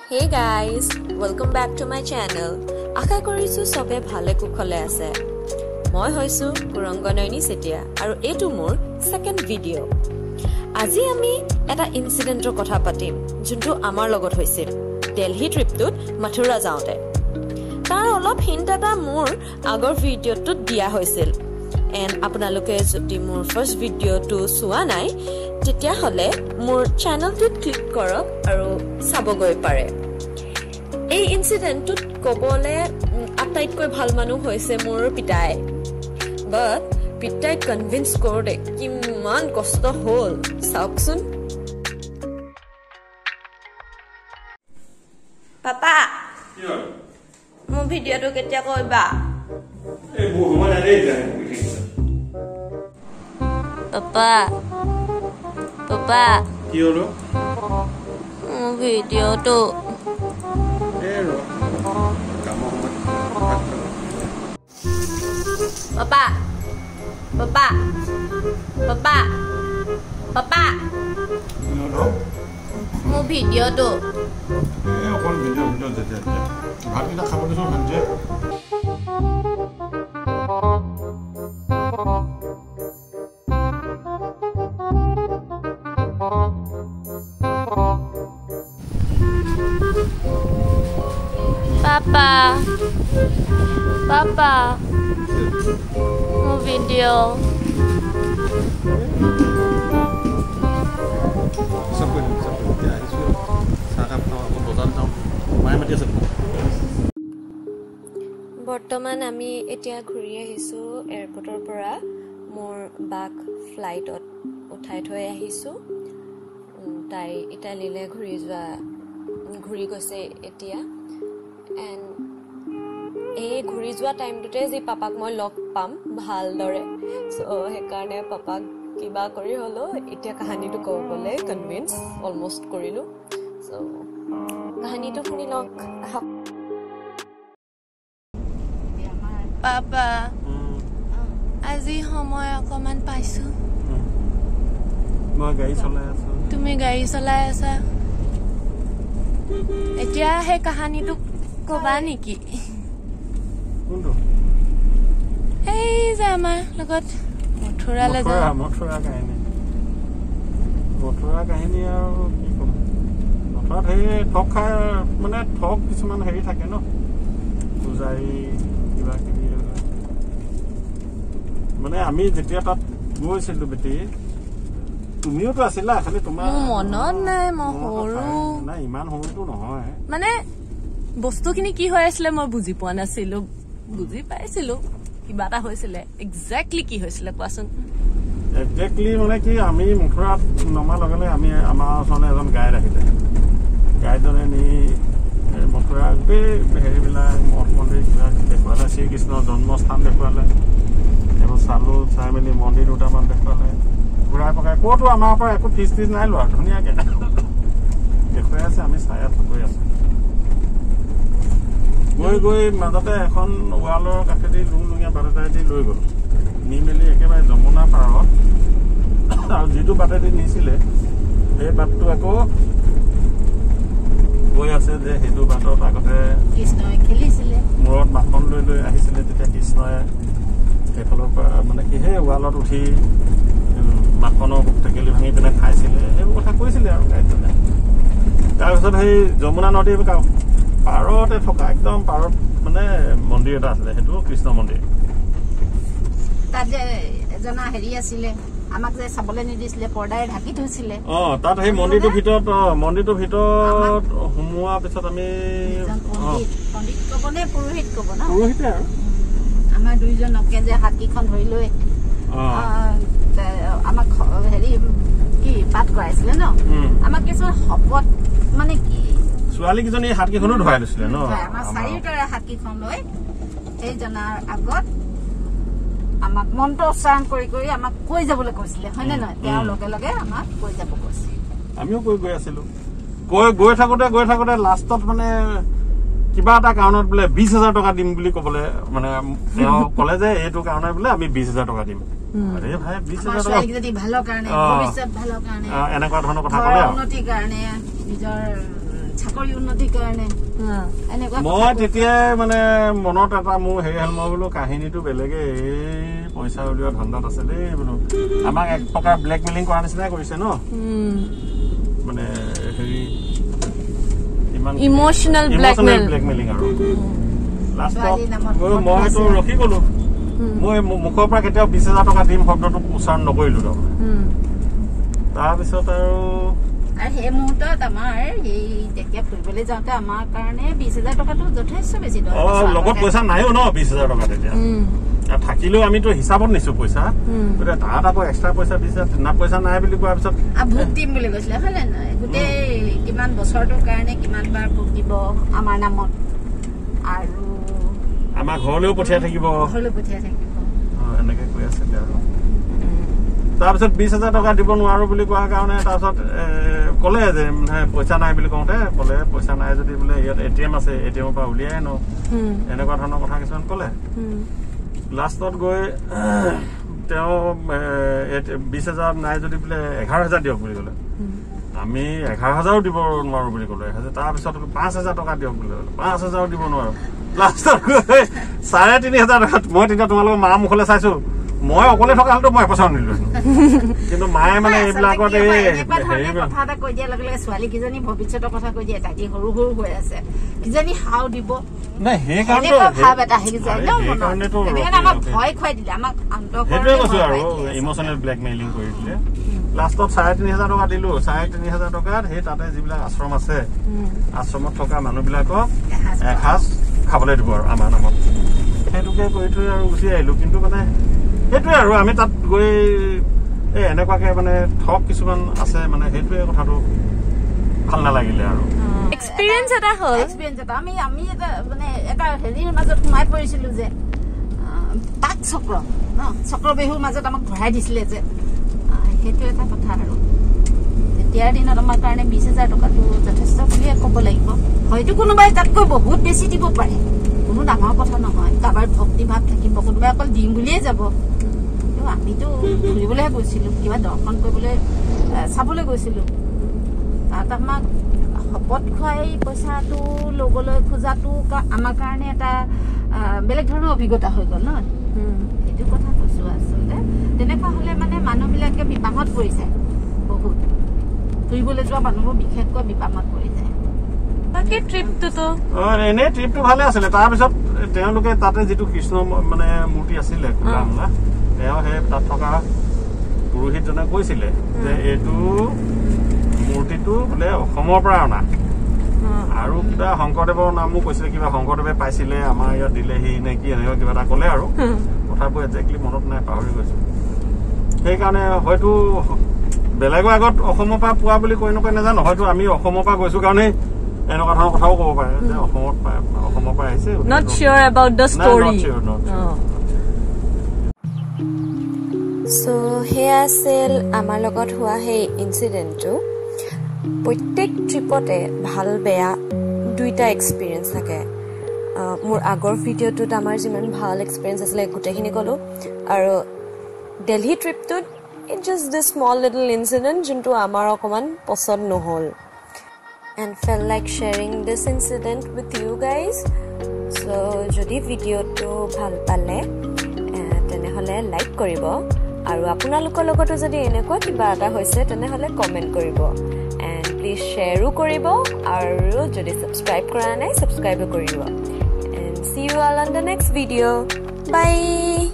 Hey guys, welcome back to my channel. আশা কৰিছো সবে ভালে কুশলে আছে। মই হৈছো কুৰংগনয়নী সেতিয়া আৰু এটো মোৰ সেকেন্ড ভিডিও। আজি আমি এটা ইনসিডেন্টৰ কথা পাতিম যোনটো আমাৰ লগত হৈছিল দিল্লী ট্ৰিপটোত মথুৰা যাওঁতে। তাৰ অলপ হিন্ট এটা মোৰ আগৰ ভিডিওটোত দিয়া হৈছিল। এণ্ড আপোনালোকে যদি মোৰ ফাৰ্ষ্ট ভিডিওটো চোৱা নাই তেতিয়া হলে মোৰ চেনেলটোত ক্লিক কৰক আৰু চাবগৈ পাৰে। এই ইনসিডেন্টটোত কবলে আটাইতকৈ ভাল মানুহ হৈছে মোৰ পিতাই। বাট পিতাই কনভিন্স কৰোতে কিমান কষ্ট হ'ল চাওকচোন। পাপা মোৰ ভিডিওটো কেতিয়া কৰিবা? পাপা পাপা কি হলো? মোৰ ভিডিওটো পাপা পাপা পাপা পাপা মোৰ ভিডিওটো অকল ভিডিও ভাতকেইটা খাব দিছো ভাঞ্জে। Papa, Papa, mau video. বৰ্তমান আমি এতিয়া ঘূৰি আহিছো এয়াৰপৰ্টৰ পৰা। মোৰ বাক ফ্লাইটত উঠাই থৈ আহিছো। তাই ইটালীলে ঘূৰি গৈছে এতিয়া। এণ্ড এই ঘূৰি যোৱা টাইমটোতে যি পাপাক মই লগ পাম ভালদৰে, চ' সেইকাৰণে পাপাক কিবা কৰি হ'লেও এতিয়া কাহিনীটো ক'বলৈ কনভিন্স অলমষ্ট কৰিলোঁ। চ' কাহিনীটো শুনি লওক আহক। পাপা আজি সময় অকমান পাইছো। মই গাড়ী চলাই আছো। তুমি গাড়ী চলাই আছা? এতিয়া সেই কাহিনীটো কবা নেকি? এই যে আমাৰ লগত মথুৰালৈ যাওঁ। মথুৰা কাহিনী আৰু কি কম, মথুৰাত সেই ঠগ খাই মানে ঠগ কিছুমান হেৰি থাকে ন, পূজাৰী কিবা কিবি। মানে আমি যেতিয়া তাত গৈছিলো বেটি, তুমিওতো আছিলা, খালি তোমাৰ মনত নাই, মই সৰু নাই, ইমান সৰুটো নহয়। মানে বস্তুখিনি কি হৈ আছিলে মই বুজি পোৱা নাছিলো। বুজি পাইছিলো কিবা এটা হৈছিলে। একজেক্টলি কি হৈছিলে কোৱাচোন? একজেক্টলি মানে কি, আমি মথুৰাত নমাৰ লগে লগে আমাৰ ওচৰলৈ এজন গাইড আহিলে। গাইডজনে নি মথুৰা গোটেই হেৰিবিলাক মঠ মন্দিৰ কিবা দেখুৱালে, শ্ৰীকৃষ্ণৰ জন্মস্থান দেখুৱালে। এইবোৰ চালো, চাই মেলি মন্দিৰ দুটামান দেখুৱালে, ঘূৰাই পকাই। ক'তো আমাৰ পৰা একো ফিজ নাই লোৱা, ধুনীয়াকে দেখুৱাই আছে। আমি চাই আছো, গৈ আছো। গৈ মাজতে এখন ৱালৰ কাষেদি লুঙলুঙীয়া বাট এটাইদি লৈ গ'ল, নি মেলি একেবাৰে যমুনা পাৰত। আৰু যিটো বাটেদি নিছিলে সেই বাটটো আকৌ গৈ আছে যে সেইটো বাটত আগতে কৃষ্ণই খেলিছিলে, মূৰত মাখন লৈ লৈ আহিছিলে। তেতিয়া কৃষ্ণই সেইফালৰ পৰা মানে কি সেই ৱালত উঠি মাখনৰ টেকেলি ভাঙি পেলাই খাইছিলে, সেইবোৰ কথা কৈছিলে আৰু গাইডজনে। তাৰপিছত সেই যমুনা নদীৰ পাৰতে থকা একদম পাৰত মানে মন্দিৰ এটা আছিলে, সেইটো কৃষ্ণ মন্দিৰ। তাত যে এজনা হেৰি আছিলে, আমাক যে চাবলৈ নিদিছিলে, পৰ্দাৰে ঢাকি থৈছিলে। তাত সেই মন্দিৰটোৰ ভিতৰত সোমোৱাৰ পিছত আমি পণ্ডিত কব নে পুৰোহিত কব ন? পুৰোহিতে আৰু আমাৰ দুইজনকে যে হাতীখন ধৰি লৈ আমাক হেৰি কি পাঠ কৰাইছিলে ন। আমাক কিছুমান শপত মানে কি, ছোৱালী কেইজনী হাতকেইখনো ধৰাই লৈছিলে ন। আমাৰ চাৰিওটাৰে হাতকেইখন লৈ সেইজনাৰ আগত আমাক মন্ত্ৰ উচ্চাৰণ কৰি কৰি আমাক কৈ যাবলৈ কৈছিলে, হয় নে নহয়? তেওঁৰ লগে লগে আমাক কৈ যাব কৈছে। আমিও গৈ আছিলো। গৈ থাকোতে লাষ্টত মানে কিবা এটা কাৰণত বোলে 20,000 টকা দিম বুলি কবলে, মানে তেওঁ কলে যে এইটো কাৰণে বোলে আমি 20,000 টকা দিম। আৰে ভাই 20,000 টকা যদি ভালৰ কাৰণে, ভৱিষ্যত ভালৰ কাৰণে, এনেকুৱা ধৰণৰ কথা কলে আৰু উন্নতিৰ কাৰণে, নিজৰ চাকৰি উন্নতিৰ কাৰণে এনেকুৱা মই তেতিয়াই মানে মনত এটা মোৰ হেৰি হ'ল মই বোলো কাহিনীটো বেলেগে এই পইচা উলিওৱা ধান্দাত আছে দেই বোলো আমাক এক প্ৰকাৰ ব্লেকমেইলিং কৰা নিচিনাই কৰিছে ন মানে হেৰি ইমান ইমোশনাল ব্লেকমেইলিং আৰু লাষ্টত মইতো ৰখি গলো মই মুখৰ পৰা কেতিয়াও 20,000 টকা দিম শব্দটো উচ্চাৰণ নকৰিলো তাৰপিছত আৰু সেই মুহূৰ্তত আমাৰ সেই যেতিয়া ফুৰিবলৈ যাওঁতে আমাৰ কাৰণে 20,000 টকাটো যথেষ্ট বেছি লগত পইচা নাইও ন 20,000 টকা তেতিয়া থাকিলেও আমিতো হিচাপত নিছো পইচা গতিকে তাত আকৌ এক্সট্ৰা পইচা দিছে না পইচা নাই বুলি কোৱাৰ পিছত ভোগ দিম বুলি কৈছিলে হলে নহয় গোটেই কিমান বছৰটোৰ কাৰণে কিমান বাৰ ভোগ দিব আমাৰ নামত আৰু আমাৰ ঘৰলৈও পঠিয়াই থাকিব এনেকে কৈ আছিলে আৰু তাৰপিছত 20,000 টকা দিব নোৱাৰো বুলি কোৱাৰ কাৰণে তাৰপিছত ক'লে যে পইচা নাই বুলি কওঁতে ক'লে পইচা নাই যদি বোলে ইয়াত ATM আছে ATMৰ পৰা উলিয়াই ন এনেকুৱা ধৰণৰ কথা কিছুমান ক'লে লাষ্টত গৈ তেওঁ 20,000 নাই যদি বোলে 11,000 দিয়ক বুলি ক'লে আমি 11,000ও দিব নোৱাৰো বুলি ক'লে তাৰপিছত 5,000 টকা দিয়ক বুলি ক'লে 5,000ও দিব নোৱাৰো লাষ্টত গৈ 3,500 টকাত মই তেতিয়া তোমালোকৰ মা মুখলৈ চাইছো মই অকলে থকা হলেতো মই পইচা নিলো কিন্তু মায়ে মানে এইবিলাকত কথা এটা কৈ দিয়াৰ লগে লগে ছোৱালী কিজনী ভৱিষ্যতৰ কথা কৈ দিয়ে তাই সৰু সৰু হৈ আছে কিজনী হাও দিব নাই সেইকাৰণে ভাৱ এটা আহি যায় ন আমাক ভয় খুৱাই দিলে আমাক সেইটোৱে কৈছো আৰু ইমোচনেল ব্লেকমেইলিং কৰি দিলে লাষ্টত 3,500 টকা দিলো 3,500 টকাত সেই তাতে যিবিলাক আশ্ৰম আছে আশ্ৰমত থকা মানুহবিলাকক এসাঁজ খাবলৈ দিব আৰু আমাৰ নামত সেইটোকে কৰি থৈ আৰু গুচি আহিলো কিন্তু মানে সেইটোৱে আৰু আমি তাত গৈ এনেকুৱাকে মানে ঠক কিছুমান আছে মানে সেইটোৱে কথাটো ভাল নালাগিলে আৰু এক্সপিৰিয়েঞ্চ এটা হ'ল আমি এটা মানে এটা হেৰিৰ মাজত সোমাই পৰিছিলো যে পাক চক্ৰ ন চক্ৰ বিহুৰ মাজত আমাক ঘূৰাই দিছিলে যে সেইটো এটা কথা আৰু এতিয়াৰ দিনত আমাৰ কাৰণে 20,000 টকাটো যথেষ্ট বুলিয়ে ক'ব লাগিব হয়তো কোনোবাই তাতকৈ বহুত বেছি দিব পাৰে কোনো ডাঙৰ কথা নহয় কাৰোবাৰ ভক্তি ভাৱ থাকিব কোনোবাই অকল দিম বুলিয়ে যাব আমিতো ঘূৰিবলৈহে গৈছিলো কিবা দৰ্শন কৰিবলৈ চাবলৈ গৈছিলো তাত আমাক শপত খুৱাই পইচাটো ল'বলৈ খোজাটো আমাৰ কাৰণে এটা বেলেগ ধৰণৰ অভিজ্ঞতা হৈ গ'ল ন সেইটো কথা কৈছো আচলতে তেনেকুৱা হলে মানে মানুহবিলাকে বিপাঙত পৰি যায় বহুত ফুৰিবলৈ যোৱা মানুহবোৰ বিশেষকৈ বিপাঙত পৰি যায় বাকী ট্ৰিপটোতো এনেই ট্ৰিপটো ভালে আছিলে তাৰপিছত তেওঁলোকে তাতে যিটো কৃষ্ণ মানে মূৰ্তি আছিলে কোলা মোলা তেওঁ সেই তাত থকা পুৰোহিতজনে কৈছিলে যে এইটো মূৰ্তিটো বোলে অসমৰ পৰা অনা আৰু কিবা শংকৰদেৱৰ নামো কৈছিলে কিবা শংকৰদেৱে পাইছিলে আমাৰ ইয়াত দিলেহি নে কি এনেকুৱা কিবা এটা ক'লে আৰু কথাবোৰ একজেক্টলি মনত নাই পাহৰি গৈছো সেইকাৰণে হয়তো বেলেগৰ আগত অসমৰ পৰা পোৱা বুলি কৈ নকয় নাজানো হয়তো আমি অসমৰ পৰা গৈছো কাৰণে এনেকুৱা ধৰণৰ কথাও ক'ব পাৰে যে অসমৰ পৰা আহিছে not sure about the story so here আছিল আমাৰ লগত হোৱা সেই ইনসিডেন্টটো প্ৰত্যেক ট্ৰিপতে ভাল বেয়া দুইটা এক্সপিৰিয়েঞ্চ থাকে মোৰ আগৰ ভিডিঅ'টোত আমাৰ যিমান ভাল এক্সপিৰিয়েঞ্চ আছিলে গোটেইখিনি ক'লো আৰু Delhi ট্ৰিপটোত it just this small little incident যোনটো আমাৰ অকমান পছন্দ নহল and felt like sharing this incident with you guys so যদি ভিডিঅ'টো ভাল পালে তেনেহলে লাইক কৰিব আৰু আপোনালোকৰ লগতো যদি এনেকুৱা কিবা এটা হৈছে তেনেহলে কমেন্ট কৰিব and please shareও কৰিব আৰু যদি subscribe কৰা নাই subscribe কৰিব and see you all on the next video bye